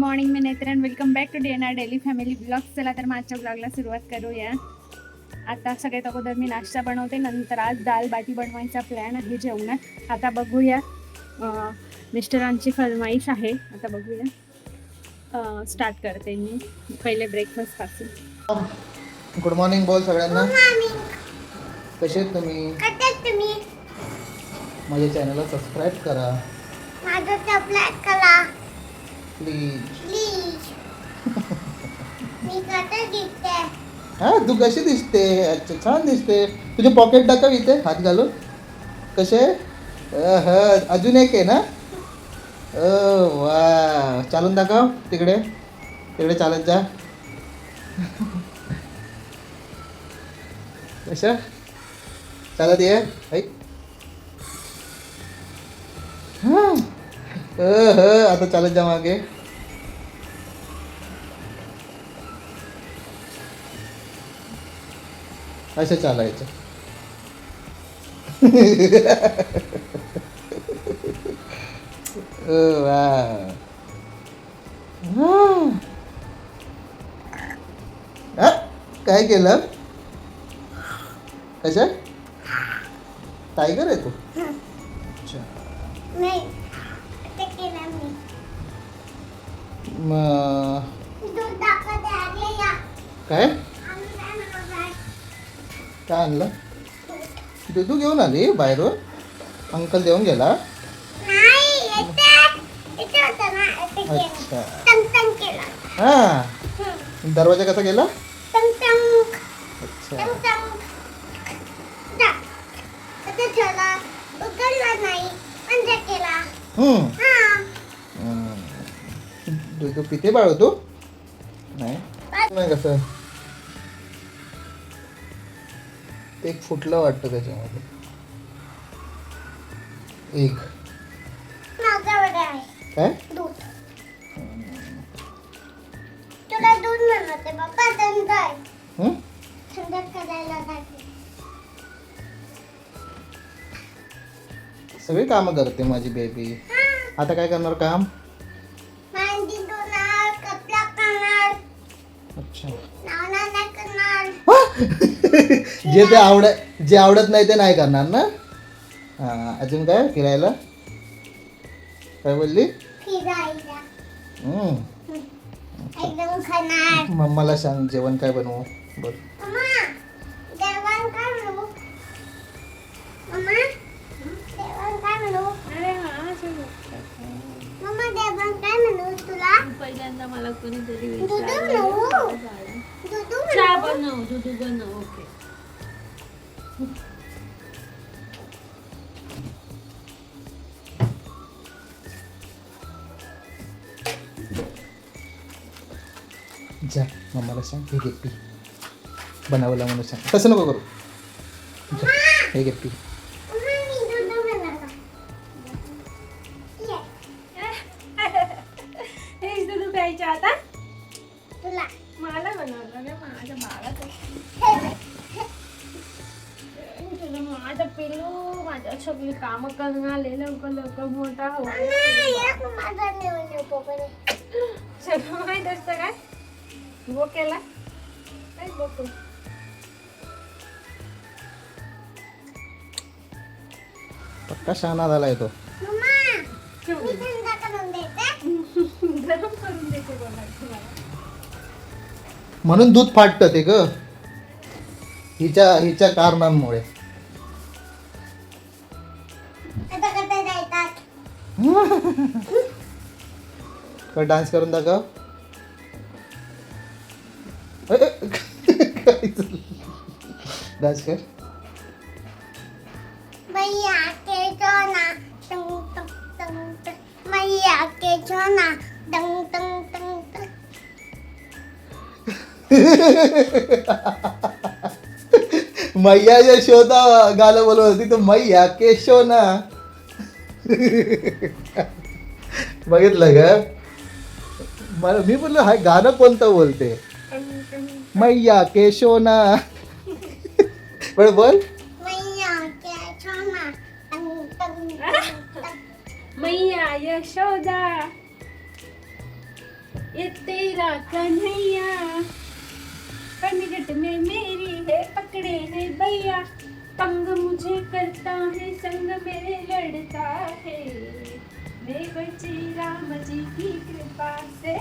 Morning मी Netran, welcome back to DNR daily family blog. चला तर मग आजच्या ब्लॉगला सुरुवात करूया. आता सगळ्यात अगोदर मी नाश्ता बनवते, नंतर आज दाल बाटी बनवायचा प्लॅन आहे जेवणात. आता बघूया, मिस्टरांची फरमाईश आहे, आता बघूया. स्टार्ट करते मी पहिले ब्रेकफास्ट पासून. गुड मॉर्निंग बोल सगळ्यांना. कसे आहेत तुम्ही? माझ्या चॅनलला सबस्क्राईब करा प्लीज. हा, तू कशी दिसते? अच्छा, छान दिसते. तुझे पॉकेट दाखव इथे हात घालून. कसे? अजून एक आहे ना? वा, चालून दाखव. तिकडे तिकडे चालत जा. कशा चालत ये. आता चालत जा मागे. असं चालायचं. काय केलं? कशा? टायगर आहे तू? अच्छा. काय काय आणलं? दूध घेऊन आली बाहेरून? अंकल देऊन गेला? अच्छा. हा, दरवाजा कसा गेला? अच्छा. दूध पिते बाळ तू? नाही नाही. कसं ते एक फुटलं वाटतं त्याच्यामध्ये. एक काय? सगळी कामं करते माझी बेबी. आता काय करणार काम? अच्छा. जे आवडत नाही ते नाही करणार ना? हा, अजून काय? फिरायला काय बोलली? मम्माला सांग जेवण काय बनवू. बोल. पहिल्यांदा मला कोणीतरी ओके. जा, मम्माला सांग हे घे पी. बनवला म्हणून सांग. तसं नको करू. जा, हे घे पी. आता मला बनवलं ना माझ्या बाळाचं. तुला माझं पिलू माझ्या सगळी कामं करणार, लवकर लवकर मोठा हो. सगळं माहित असतं काय? बोकेला काय बोकू? पक्का शहाणा झालाय तो. गरम करून देते बघा तुम्हाला. म्हणून दूध फाटतं ते ग, हिच्या कारणांमुळे. डान्स करून दाखव. डान्स कर. मैया यशोदा गाणं बोलत होती तर मैया केशोना. बघितलं का? मला मी बोललो हा गाणं कोणतं बोलते? मैया केशोना. पण बोल. मैया यशोदा. ये तेरा कन्हैया पनघट में मेरी है पकड़े है भैया तंग मुझे करता है संग मेरे लड़ता है मैं बची राम जी की कृपा से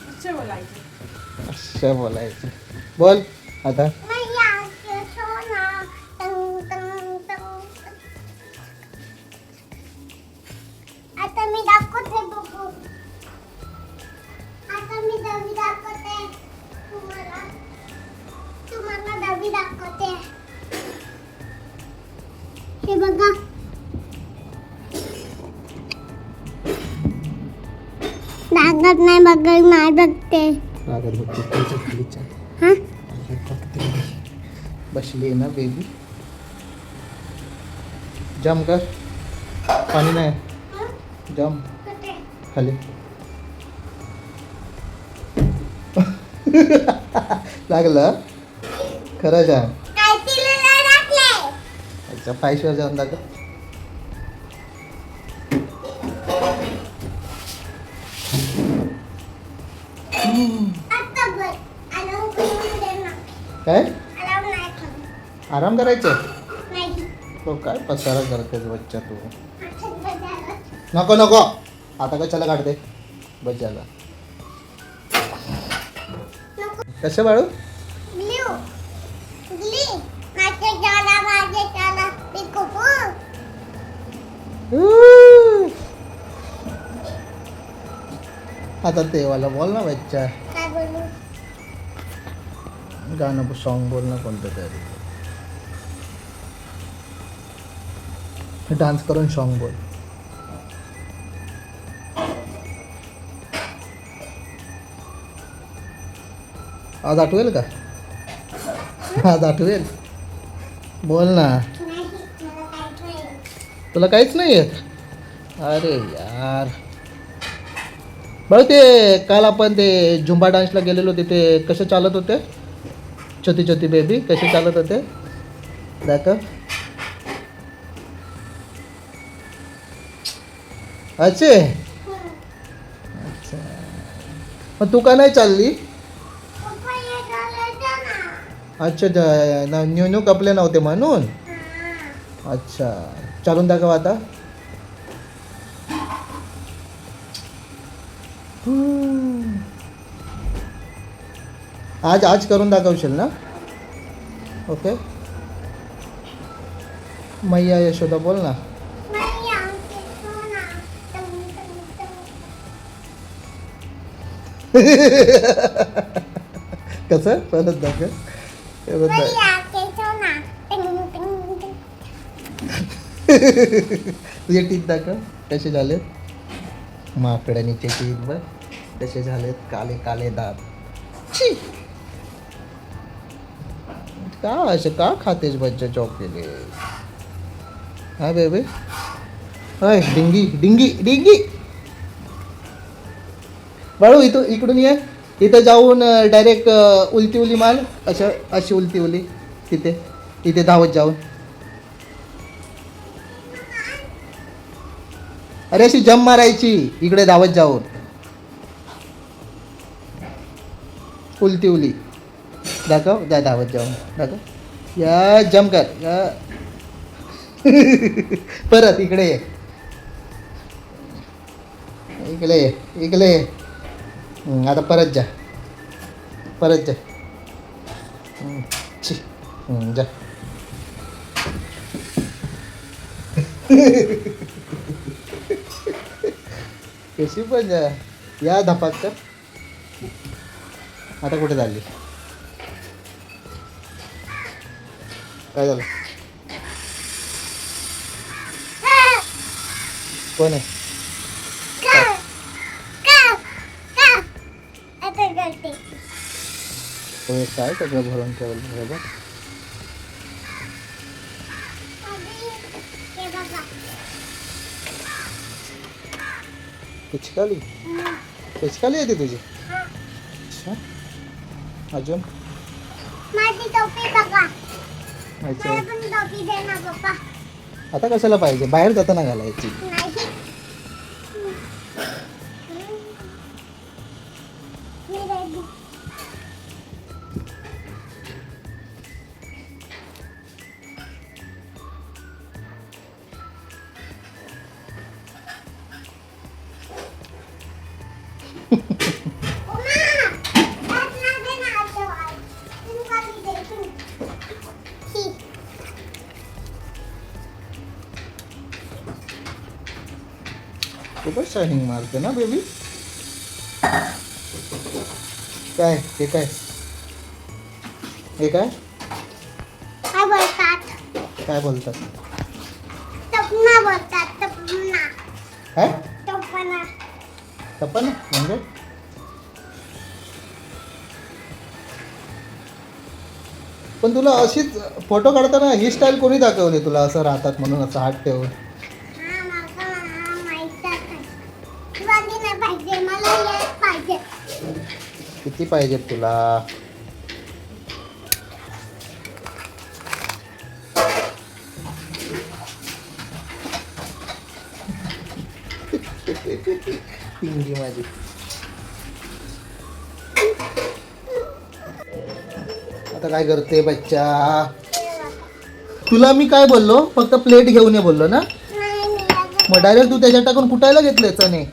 अच्छा बोलायचं असं बोलायचं. बोल आता. आता मी दाखवते बघू. आता मी दवी दाखवते तुम्हाला. तुम्हाला दवी दाखवते. हे बघा. दाखवत नाही बघा नाही बघते. रागत बघते खालच्या खालीच्या. हा बसली ना बेबी. जम कर. पाणी नाही. जम कुठे? खाली. लागलं खरं जा. काय तिला नाही टाकले. अच्छा पायशीवर जाऊन दाखव. आता बघ. अलाव करून दे ना. काय अलाव नाही करू. आराम करायचं. नाही. तो काय पसारा करतेस बच्चा तू. असंच बजावं. नको नको आता कशाला काढते बच्चाला. नको. कसं बाळू. ब्ल्यू. ग्ली. माझे जाला माझे जाला. पिकू. आता ते वाला बोल ना बच्चा. काय बोलू? गाणं सॉन्ग बोल ना कोणतं तरी. डान्स करून सॉन्ग बोल. आज आठवेल का. आज आठवेल बोल ना. नाही मला काहीच नाही. तुला काहीच नाही येत. अरे यार बरं ते काल आपण ते झुंबा डान्सला गेलेलो तिथे कसे चालत होते. छोटी छोटी बेबी कसे चालत होते दाखव. अच्छे अच्छा मग तू का नाही चालली. पप्पा ये घालायचं ना. अच्छा न्यू न्यू कपले नव्हते म्हणून. हा. अच्छा चालून दाखव आता. आज आज करून दाखवशील ना. ओके मैया यशोदा बोल ना. नाही आमचे सोना. टंग, टंग, टंग. कसं परत दाखव. परत नाही दाखव. आमचे सोना. टंग, टंग, टंग. तुझे टीथ दाखव कसे झालेत. माकडानीचे टीथ बघ कसे झालेत. काले काले दात. छी का असे का खातेस बच्चा चॉकलेट. हा बेबी. अय डिंगी डिंगी डिंगी. बाळू इथं इकडून ये. इथं जाऊन डायरेक्ट उलटी उली माल असं अशी उलटी उली तिथे इथे धावत जाऊन. अरे अशी जम मारायची इकडे धावत जाऊन. उलटी उली दाखव. जा धावत जाऊन दाखव. या जम कर या. परत इकडे ये. इकडे ये इकडे ये. आता परत जा परत जा. छी जा. कशी पण जा. या धपात कर. आता कुठे झाली. काय झालं. कोण आहे. का? का? का? आता करते. होय, काय सगळं भरून ठेवलं बरोबर. आधी हे बघा. पिचकाली हं. पिचकाली येते तुझी. हा. अच्छा अजून माझी टोपी बघा. अच्छा मला पण टोपी दे ना पप्पा. आता कशाला पाहिजे. बाहेर जाताना घालायची. नाही. खूपच शायनिंग मारते ना बेबी. काय हे काय हे काय काय बोलतात? काय बोलतात? टपना बोलतात. टपना. काय टपना. टप्पा ना म्हणजे पण तुला अशीच फोटो काढताना ही स्टाईल कोणी दाखवली तुला असं राहतात म्हणून असं हात ठेवून? हा मला माहित आहे. तुला ती नाही पाहिजे. मला हेच पाहिजे. किती पाहिजेत तुला? पिंगी माझी. आता काय करते बच्चा? तुला मी काय बोललो? फक्त प्लेट घेऊन ये बोललो ना. नाही मी अजून मग डायरेक्ट तू त्याच्यात टाकून कुटायला घेतले चणे.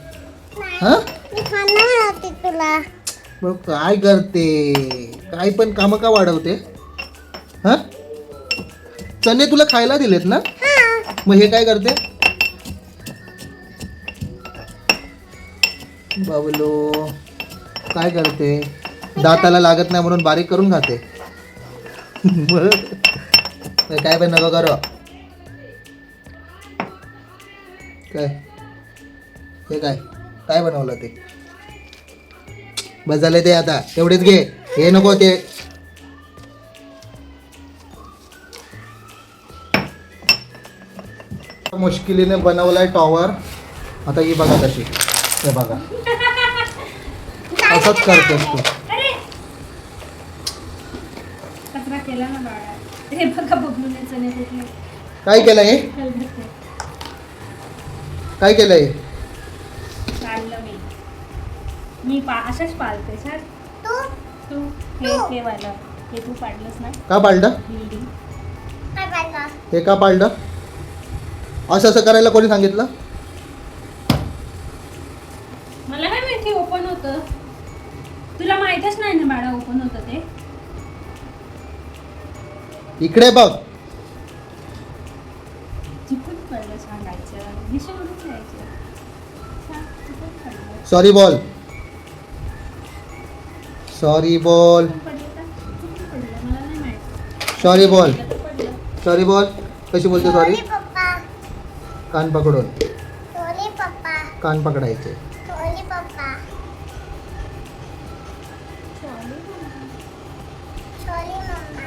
हा नाही. मी खाणार होते तुला. मग काय करते? काय पण कामं का वाढवते? हा चणे तुला खायला दिलेत ना. हा. मग हे काय करते? बाबलो काय करते? दाताला लागत नाही म्हणून बारीक करून खाते. बरं. हे काय पण नको करू. काय हे काय काय बनवलं ते? बस झाले ते आता तेवढेच घे. हे नको ते. मुश्किलीने बनवलाय टॉवर. आता ही बघा कशी. हे बघा असंच करतेस तू. कचरा केला ना बाळा. हे बघा बबलूने चणे कुठले काय केलंय हे? काय केलंय? पाळलं मी अशाच पाळते सर. तू तू हे वाला हे तू पाडलंस ना का पाळलं? बिल्डिंग. काय पाहिलं? हे का पाळलं? असं असं करायला कोणी सांगितलं? मला काय माहिती ओपन होतं. तुला माहितच नाही ना बाळा ओपन होतं ते. इकडे बघ. चुकून पडलं सांगायचं. दिशेवरून जायचं. चुकून पडलं. सॉरी बोल. सॉरी बोल. चुकून पडलं का? चुकून पडलं. मला नाही माहित. सॉरी बोल. पडलं तर पडलं. सॉरी बोल. कशी बोलते सॉरी? सॉरी पप्पा. कान पकडून. सॉरी पप्पा. कान पकडायचे. सॉरी पप्पा. Sorry mamma.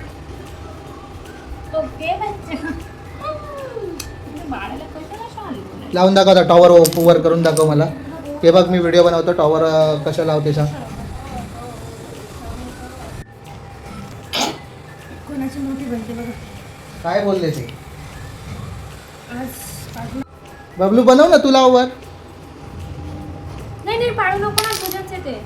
ओके बच्चा. बाळाला कशाला सॉरी बोलायचं? लावून दाखव आता टॉवर वर करून दाखव मला. हे बघ मी व्हिडिओ बनवतो. टॉवर कशा लावते सांग. कोणाची मोठी बनते बघा. काय बोलले ते? आज पाडू. बबलू बनव ना तू लाव वर. नाही पाडू नको ना तुझ्याच आहे ते.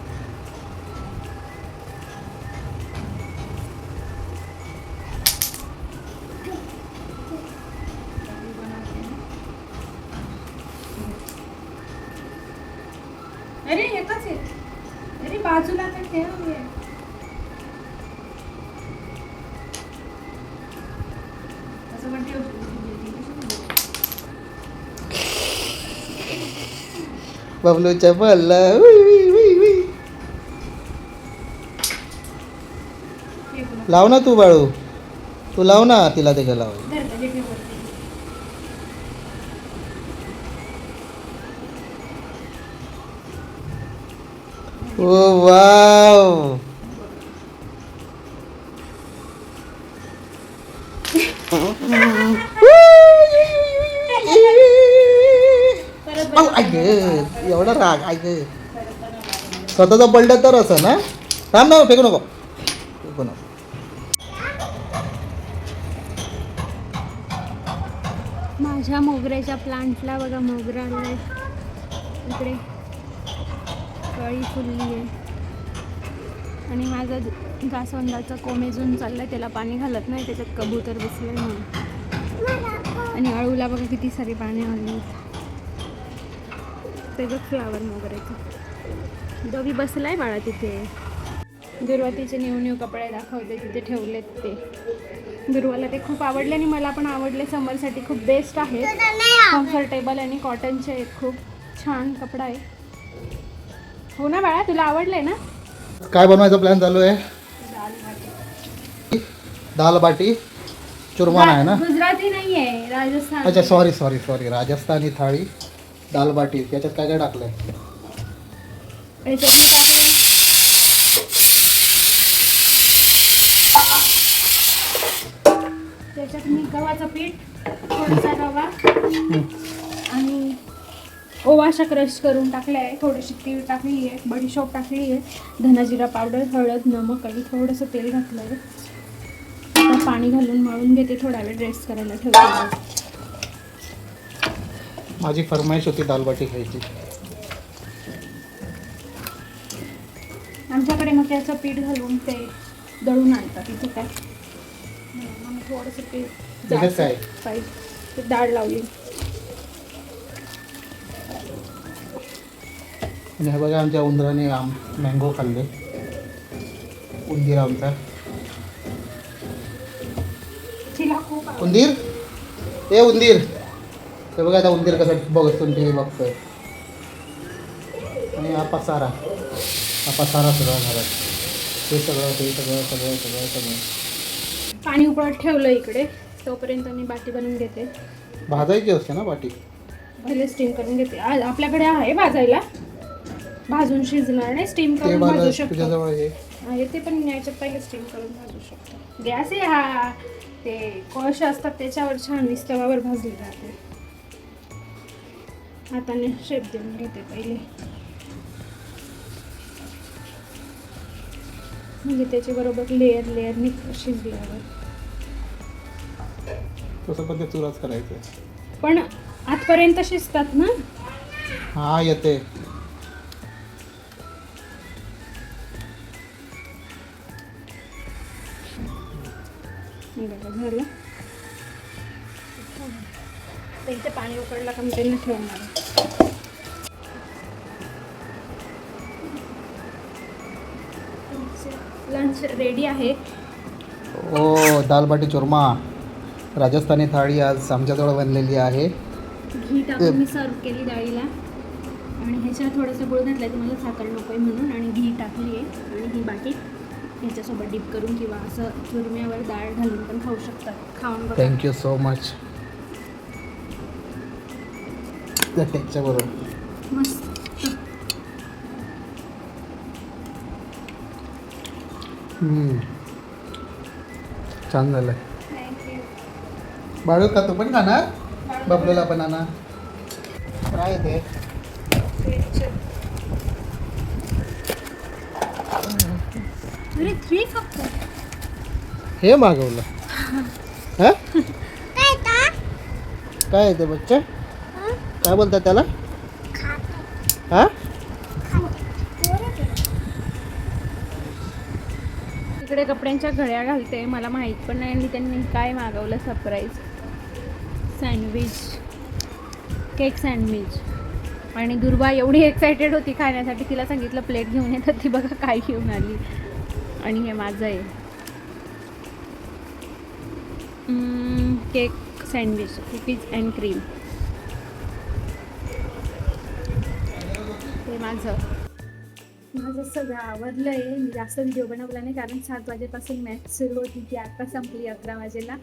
अरे एकच आहे. अरे बाजूला तर ठेव हे. असं पण ठेव. बबलूच्या बोलला. लाव ना तू बाळू. तू लाव ना तिला त्याच्या लाव. ओ वाव. ऐक एवढा राग ऐक. स्वतःचा पलटा तर असं ना. थांब ना फेकू नको. फेकू नको. माझ्या मोगऱ्याच्या प्लांटला बघा मोगरा आलाय. इकडे कळी फुलली आहे आणि माझं जास्वंदाचं कोमेजून चाललंय. त्याला पाणी घालत नाही. त्याच्यात कबूतर बसलंय म्हणून. आणि अळूला बघा किती सारी पाणी आली. त्याचं फ्लावर मोगऱ्याचं. दवी बसलाय बाळा तिथे. दुर्वातीचे न्यू कपडे दाखवते तिथे ठेवलेत ते. दुर्वाला ते खूप आवडले आणि मला पण आवडले. समरसाठी खूप बेस्ट आहेत. तुला नाही आवडत. कम्फर्टेबल आणि कॉटनचे आहेत. खूप छान कपडा आहे. हो ना बाळा, तुला आवडलंय ना? काय बनवायचा प्लॅन चालू आहे? दाल बाटी. दाल बाटी चुरमा आहे ना? गुजराती नाही आहे, राजस्थान. अच्छा सॉरी राजस्थानी थाळी दाल बाटी. त्याच्यात काय काय टाकलंय? याच्यात मी टाकलंय त्याच्यात मी गव्हाचं पीठ, थोडासा रवा आणि ओवाशा क्रश करून टाकले आहे. थोडीशी तीळ टाकली आहे, बडीशोप टाकली आहे, धनाजिरा पावडर, हळद, नमक आणि थोडंसं तेल घातलं आहे. आता पाणी घालून मळून घेते, थोडा वेळ रेस्ट करायला ठेवते. माझी फरमाईश होती दाल बाटी खायची. आमच्याकडे मग त्याचं पीठ घालून ते दळून आणतात. इथे काय मग थोडंसं पीठ त्याच्यात काय? पाहिजे ते डाळ लावली. आणि हे बघा आमच्या उंदराने मँगो खाल्ले. उंदीर आमचा. तिला खूप आवडतं. उंदीर ए उंदीर. हे बघा आता उंदीर कसं बघतून टी व्ही बघतोय. आणि हा पसारा सगळं घरात. हे सगळं पाणी उकळत ठेवलं इकडे. तोपर्यंत मी बाटी बनवून घेते. भाजायची असते ना बाटी? पहिले स्टीम करून घेते. आज आपल्याकडे आहे भाजायला. भाजून शिजणार नाही, स्टीम ते करून मला भाजू शकतो. तुझ्याजवळ हे आहे ते पण याच्यात पहिले स्टीम करून भाजू शकतो. गॅस आहे हा. ते कोळश असतात त्याच्यावर छान विस्तवावर भाजली जाते. हाताने शेप देऊन घेते पहिले, म्हणजे त्याच्या बरोबर लेअर शिजल्यावर. तसं पण ते चुराच करायचं. पण आतपर्यंत शिजतात ना. हा येते. बघा झालं. तर इथे पाणी उकळलं का मी त्यांना ठेवणार. लंच रेडी आहे. ओ दाल बाटी चुरमा राजस्थानी थाळी आज आमच्याजवळ बनलेली आहे. घी टाकून मी सर्व केली डाळीला. आणि ह्याच्यात थोडंसं गुळ घातलं की मला साखर नको आहे म्हणून. आणि घी टाकली आहे. आणि ही बाटी ह्याच्यासोबत डिप करून किंवा असं चुरम्यावर डाळ घालून पण खाऊ शकतात. खाऊन बघा. Thank you so much. त्याच्याबरोबर मस्त. छान झालं. थँक्यू. बाळू का तू पण खाणार? बबलूला पण आणा. काय ते? अरे 3 फक्त. हे मागवलं. हा काय ता? काय आहे ते बच्चा? काय बोलतात त्याला? हा इकडे कपड्यांच्या घड्या घालते. मला माहीत पण नाही आणि त्यांनी काय मागवलं सरप्राईज. Sandwich, cake sandwich. आणि दुर्वा एवढी एक्सायटेड होती खाण्यासाठी. तिला सांगितलं प्लेट घेऊन येतात, ती बघा काय घेऊन आली. आणि हे माझं आहे cake sandwich, cookies and cream. ते माझं सगळं आवडलं आहे. मी जास्त व्हिडिओ बनवला नाही कारण 7 वाजेपासून मॅच सुरू होती, ती आता संपली 11 वाजेला.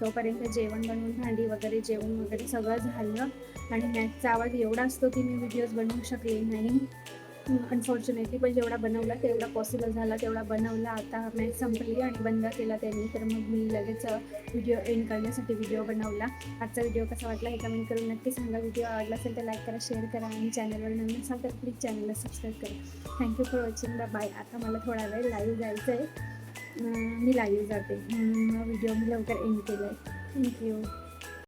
तोपर्यंत जेवण बनवून भांडी वगैरे जेवण वगैरे सगळं झालं. आणि मॅचचा आवाज एवढा असतो की मी व्हिडिओज बनवू शकले नाही अनफॉर्च्युनेटली. पण जेवढा बनवला तेवढा पॉसिबल झाला तेवढा बनवला. आता मॅच संपली आणि बंद केला त्यांनी, तर मग मी लगेच व्हिडिओ एंड करण्यासाठी व्हिडिओ बनवला. आजचा व्हिडिओ कसा वाटला हे कमेंट करून नक्की सांगा. व्हिडिओ आवडला असेल तर लाईक करा, शेअर करा आणि चॅनलवर नवीन असाल तर प्लीज चॅनलला सबस्क्राईब करा. Thank you for watching. बाय. आता मला थोडा वेळ लाईव्ह जायचं आहे. मी लाईव्ह जाते म्हणून व्हिडिओ मी लवकर एंड केला आहे. थँक्यू.